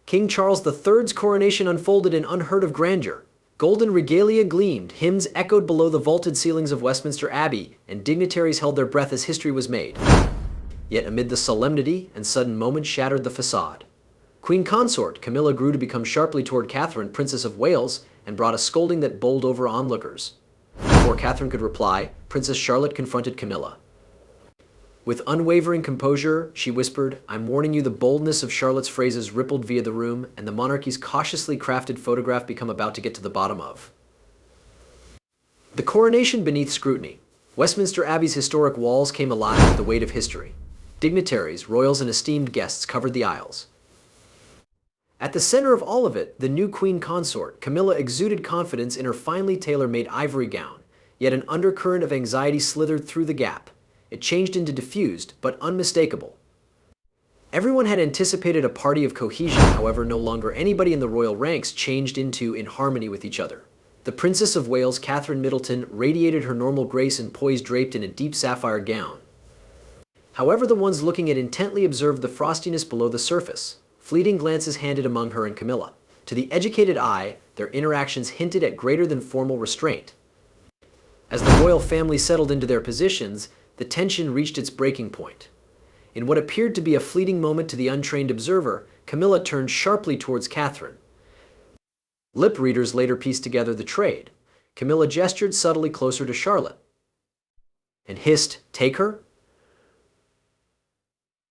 King Charles III's coronation unfolded in unheard-of grandeur. Golden regalia gleamed, hymns echoed below the vaulted ceilings of Westminster Abbey, and dignitaries held their breath as history was made. Yet amid the solemnity, and sudden moments shattered the facade. Queen consort Camilla grew to become sharply toward Catherine, Princess of Wales, and brought a scolding that bowled over onlookers. Before Catherine could reply, Princess Charlotte confronted Camilla. With unwavering composure, she whispered, "I'm warning you." The boldness of Charlotte's phrases rippled via the room, and the monarchy's cautiously crafted photograph became about to get to the bottom of. The coronation beneath scrutiny. Westminster Abbey's historic walls came alive with the weight of history. Dignitaries, royals, and esteemed guests covered the aisles. At the center of all of it, the new queen consort, Camilla, exuded confidence in her finely tailor-made ivory gown, yet an undercurrent of anxiety slithered through the gap. It changed into diffused, but unmistakable. Everyone had anticipated a party of cohesion, however, no longer anybody in the royal ranks changed into in harmony with each other. The Princess of Wales, Catherine Middleton, radiated her normal grace and poise draped in a deep sapphire gown. However, the ones looking at intently observed the frostiness below the surface. Fleeting glances handed among her and Camilla. To the educated eye, their interactions hinted at greater than formal restraint. As the royal family settled into their positions, the tension reached its breaking point. In what appeared to be a fleeting moment to the untrained observer, Camilla turned sharply towards Catherine. Lip readers later pieced together the trade. Camilla gestured subtly closer to Charlotte and hissed, "Take her?"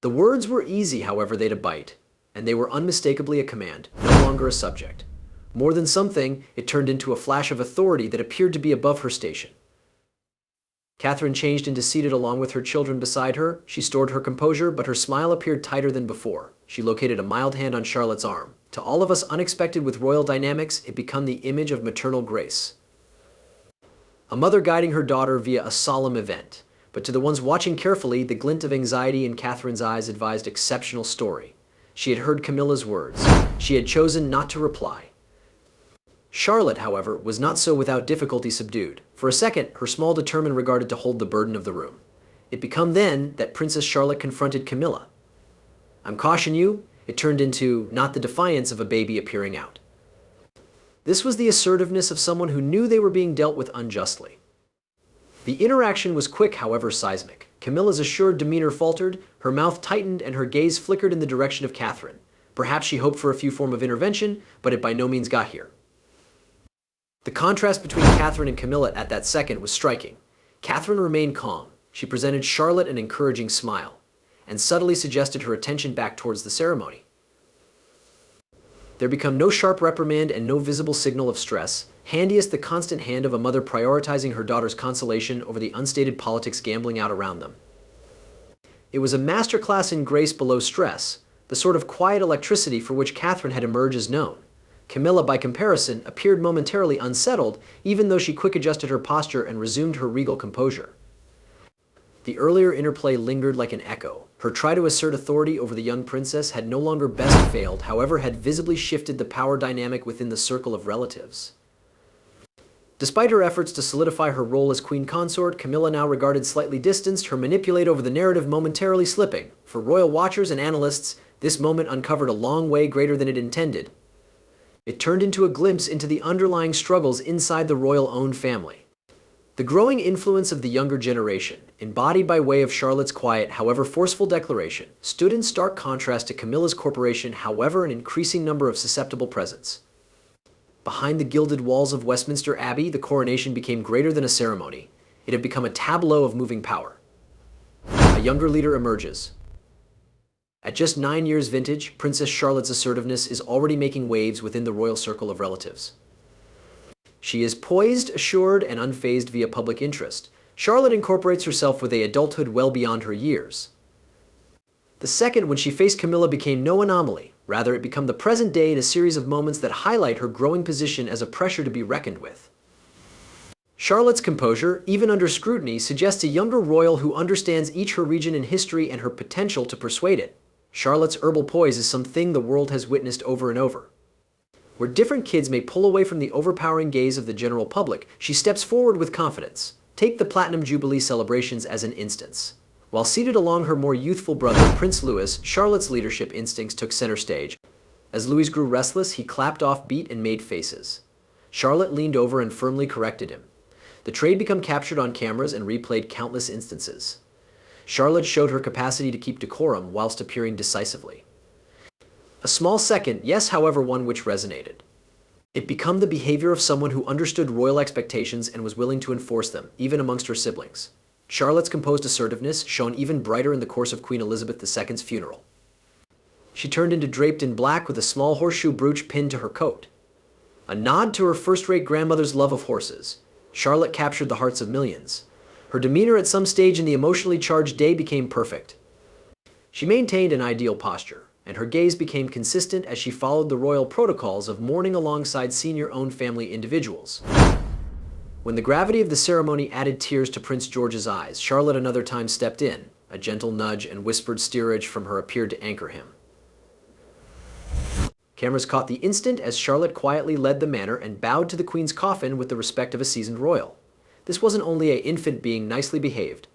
The words were easy, however, they to bite, and they were unmistakably a command, no longer a subject. More than something, it turned into a flash of authority that appeared to be above her station. Catherine changed into seated along with her children beside her. She stored her composure, but her smile appeared tighter than before. She located a mild hand on Charlotte's arm. To all of us unexpected with royal dynamics, it became the image of maternal grace. A mother guiding her daughter via a solemn event. But to the ones watching carefully, the glint of anxiety in Catherine's eyes advised exceptional story. She had heard Camilla's words. She had chosen not to reply. Charlotte, however, was not so without difficulty subdued. For a second, her small determined regarded to hold the burden of the room. It became then that Princess Charlotte confronted Camilla. "I'm caution you," it turned into not the defiance of a baby appearing out. This was the assertiveness of someone who knew they were being dealt with unjustly. The interaction was quick, however seismic. Camilla's assured demeanor faltered, her mouth tightened, and her gaze flickered in the direction of Catherine. Perhaps she hoped for a few form of intervention, but it by no means got here. The contrast between Catherine and Camilla at that second was striking. Catherine remained calm. She presented Charlotte an encouraging smile, and subtly suggested her attention back towards the ceremony. There became no sharp reprimand and no visible signal of stress, handiest the constant hand of a mother prioritizing her daughter's consolation over the unstated politics gambling out around them. It was a masterclass in grace below stress, the sort of quiet electricity for which Catherine had emerged as known. Camilla, by comparison, appeared momentarily unsettled, even though she quick-adjusted her posture and resumed her regal composure. The earlier interplay lingered like an echo. Her try to assert authority over the young princess had no longer best failed, however, had visibly shifted the power dynamic within the circle of relatives. Despite her efforts to solidify her role as queen consort, Camilla now regarded slightly distanced, her manipulate over the narrative momentarily slipping. For royal watchers and analysts, this moment uncovered a long way greater than it intended. It turned into a glimpse into the underlying struggles inside the royal-owned family. The growing influence of the younger generation, embodied by way of Charlotte's quiet, however forceful declaration, stood in stark contrast to Camilla's corporation, however an increasing number of susceptible presents. Behind the gilded walls of Westminster Abbey, the coronation became greater than a ceremony. It had become a tableau of moving power. A younger leader emerges. At just 9 years vintage, Princess Charlotte's assertiveness is already making waves within the royal circle of relatives. She is poised, assured, and unfazed via public interest. Charlotte incorporates herself with a adulthood well beyond her years. The second, when she faced Camilla, became no anomaly. Rather, it became the present day in a series of moments that highlight her growing position as a pressure to be reckoned with. Charlotte's composure, even under scrutiny, suggests a younger royal who understands each her region in history and her potential to persuade it. Charlotte's herbal poise is something the world has witnessed over and over. Where different kids may pull away from the overpowering gaze of the general public, she steps forward with confidence. Take the Platinum Jubilee celebrations as an instance. While seated along her more youthful brother, Prince Louis, Charlotte's leadership instincts took center stage. As Louis grew restless, he clapped off beat and made faces. Charlotte leaned over and firmly corrected him. The trade became captured on cameras and replayed countless instances. Charlotte showed her capacity to keep decorum whilst appearing decisively. A small second, yes, however, one which resonated. It became the behavior of someone who understood royal expectations and was willing to enforce them, even amongst her siblings. Charlotte's composed assertiveness shone even brighter in the course of Queen Elizabeth II's funeral. She turned into draped in black with a small horseshoe brooch pinned to her coat. A nod to her first-rate grandmother's love of horses, Charlotte captured the hearts of millions. Her demeanor at some stage in the emotionally charged day became perfect. She maintained an ideal posture, and her gaze became consistent as she followed the royal protocols of mourning alongside senior-owned family individuals. When the gravity of the ceremony added tears to Prince George's eyes, Charlotte another time stepped in. A gentle nudge and whispered steerage from her appeared to anchor him. Cameras caught the instant as Charlotte quietly led the manor and bowed to the Queen's coffin with the respect of a seasoned royal. This wasn't only an infant being nicely behaved.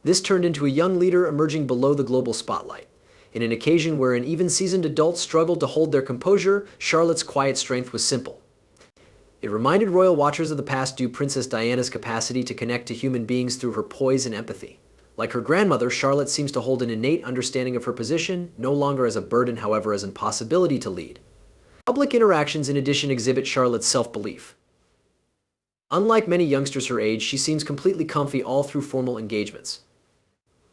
This turned into a young leader emerging below the global spotlight. In an occasion where an even seasoned adult struggled to hold their composure, Charlotte's quiet strength was simple. It reminded royal watchers of the past due Princess Diana's capacity to connect to human beings through her poise and empathy. Like her grandmother, Charlotte seems to hold an innate understanding of her position, no longer as a burden, however, as an impossibility to lead. Public interactions, in addition, exhibit Charlotte's self-belief. Unlike many youngsters her age, she seems completely comfy all through formal engagements.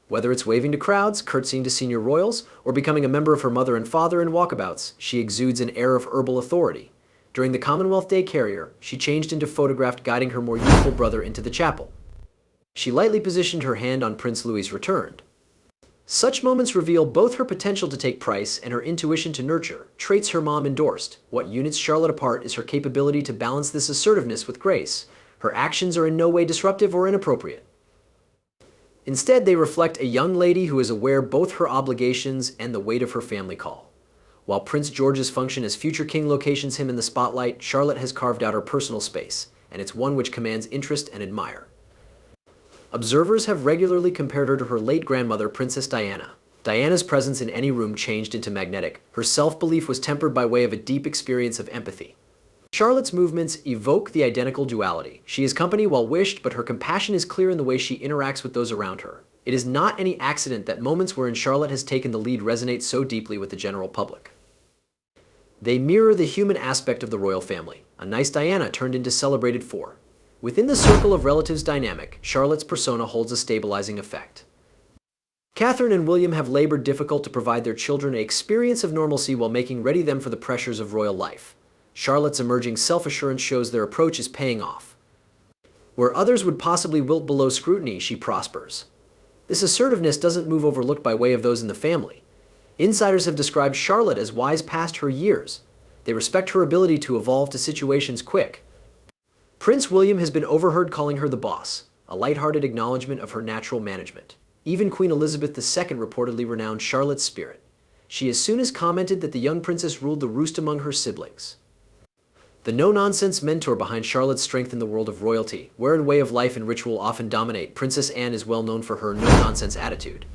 Whether it's waving to crowds, curtsying to senior royals, or becoming a member of her mother and father in walkabouts, she exudes an air of herbal authority. During the Commonwealth Day carrier, she changed into photographed guiding her more youthful brother into the chapel. She lightly positioned her hand on Prince Louis's return. Such moments reveal both her potential to take price and her intuition to nurture, traits her mom endorsed. What units Charlotte apart is her capability to balance this assertiveness with grace. Her actions are in no way disruptive or inappropriate. Instead, they reflect a young lady who is aware both her obligations and the weight of her family call. While Prince George's function as future king locations him in the spotlight, Charlotte has carved out her personal space, and it's one which commands interest and admire. Observers have regularly compared her to her late grandmother, Princess Diana. Diana's presence in any room changed into magnetic. Her self-belief was tempered by way of a deep experience of empathy. Charlotte's movements evoke the identical duality. She is company well wished, but her compassion is clear in the way she interacts with those around her. It is not any accident that moments wherein Charlotte has taken the lead resonate so deeply with the general public. They mirror the human aspect of the royal family. A nice Diana turned into celebrated for. Within the circle of relatives dynamic, Charlotte's persona holds a stabilizing effect. Catherine and William have labored difficult to provide their children an experience of normalcy while making ready them for the pressures of royal life. Charlotte's emerging self-assurance shows their approach is paying off. Where others would possibly wilt below scrutiny, she prospers. This assertiveness doesn't move overlooked by way of those in the family. Insiders have described Charlotte as wise past her years. They respect her ability to evolve to situations quick. Prince William has been overheard calling her the boss, a lighthearted acknowledgement of her natural management. Even Queen Elizabeth II reportedly renowned Charlotte's spirit. She as soon as commented that the young princess ruled the roost among her siblings. The no-nonsense mentor behind Charlotte's strength in the world of royalty, wherein way of life and ritual often dominate, Princess Anne is well known for her no-nonsense attitude.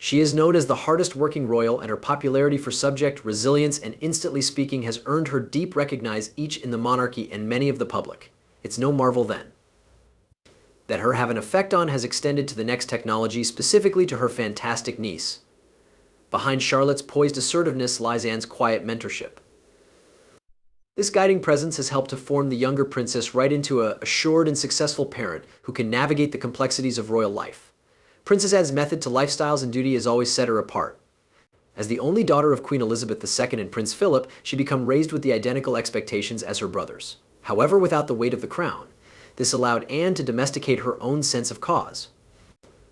She is known as the hardest-working royal, and her popularity for subject, resilience, and instantly speaking has earned her deep recognize each in the monarchy and many of the public. It's no marvel then that her have an effect on has extended to the next technology, specifically to her fantastic niece. Behind Charlotte's poised assertiveness lies Anne's quiet mentorship. This guiding presence has helped to form the younger princess right into an assured and successful parent who can navigate the complexities of royal life. Princess Anne's method to lifestyles and duty has always set her apart. As the only daughter of Queen Elizabeth II and Prince Philip, she became raised with the identical expectations as her brothers. However, without the weight of the crown. This allowed Anne to domesticate her own sense of cause.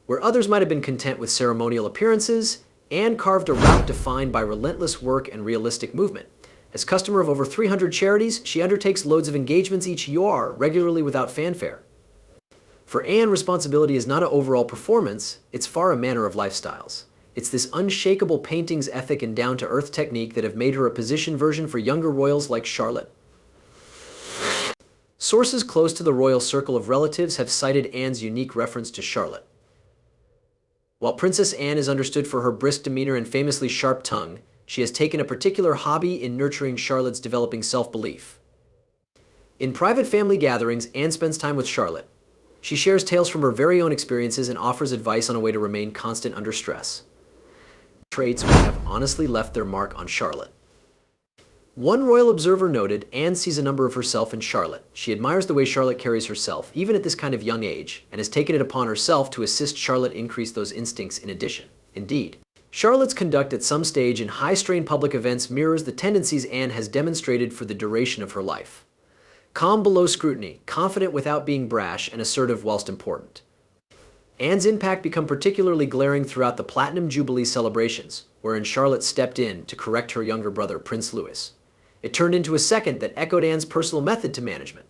Where others might have been content with ceremonial appearances, Anne carved a route defined by relentless work and realistic movement. As customer of over 300 charities, she undertakes loads of engagements each year, regularly without fanfare. For Anne, responsibility is not an overall performance, it's far a manner of lifestyles. It's this unshakable painting's ethic and down-to-earth technique that have made her a position version for younger royals like Charlotte. Sources close to the royal circle of relatives have cited Anne's unique reference to Charlotte. While Princess Anne is understood for her brisk demeanor and famously sharp tongue, she has taken a particular hobby in nurturing Charlotte's developing self-belief. In private family gatherings, Anne spends time with Charlotte. She shares tales from her very own experiences and offers advice on a way to remain constant under stress. Traits which have honestly left their mark on Charlotte. One royal observer noted, Anne sees a number of herself in Charlotte. She admires the way Charlotte carries herself, even at this kind of young age, and has taken it upon herself to assist Charlotte increase those instincts in addition. Indeed, Charlotte's conduct at some stage in high-strain public events mirrors the tendencies Anne has demonstrated for the duration of her life. Calm below scrutiny, confident without being brash, and assertive whilst important. Anne's impact became particularly glaring throughout the Platinum Jubilee celebrations, wherein Charlotte stepped in to correct her younger brother, Prince Louis. It turned into a second that echoed Anne's personal method to management.